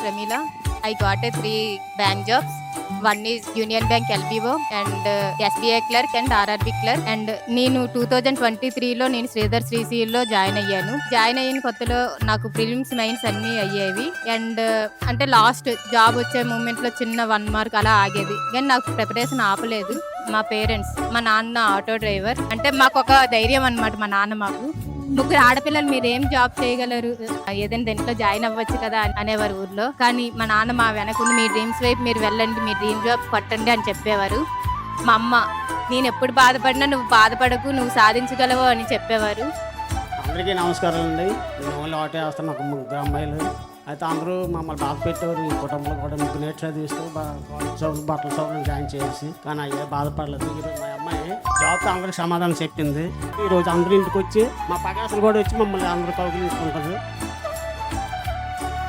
Pramila. I got a 3 bank jobs. One is Union Bank LBO and SBI clerk and RRB clerk. And నేను 2023లో నేను Sridhar శ్రీశీల్లో join అయ్యాను. Join అయిన కొత్తలో నాకు prelims mains అన్నీ అయ్యేవి. అండ్ అంటే లాస్ట్ జాబ్ వచ్చే మూమెంట్లో చిన్న 1 మార్క్ అలా ఆగేది. కానీ నాకు ప్రిపరేషన్ ఆపలేదు. మా పేరెంట్స్, మా నాన్న ఆటో డ్రైవర్, అంటే మాకు ఒక ధైర్యం అన్నమాట. మా నాన్న మాకు 3 ఆడపిల్లలు మీరు ఏం జాబ్ చేయగలరు, ఏదైనా దీంట్లో జాయిన్ అవ్వచ్చు కదా అనేవారు ఊర్లో. కానీ మా నాన్న మా వెనకుండి మీ డ్రీమ్స్ వైపు మీరు వెళ్ళండి, మీ డ్రీమ్ జాబ్ కొట్టండి అని చెప్పేవారు. మా అమ్మ నేను ఎప్పుడు బాధపడినా నువ్వు బాధపడకు, నువ్వు సాధించగలవు అని చెప్పేవారు. అందరికీ నమస్కారం అండి. నేను ఓన్లీ ఆటో వేస్తాను. నాకు 3 అమ్మాయిలు. అయితే అందరూ మమ్మల్ని బాధ పెట్టేవారు. ఈ కుటుంబంలో కూడా 3 నేట్ చదివిస్తూ బట్టల షాపులు జాయిన్ చేసి, కానీ అయ్యే బాధపడలేదు. ఈరోజు మా అమ్మాయి జాబ్తో అందరికి సమాధానం చెప్పింది. ఈరోజు అందరూ ఇంటికి వచ్చి మా పగాసులు కూడా వచ్చి మమ్మల్ని అందరూ కౌగిలించుకుంటారు.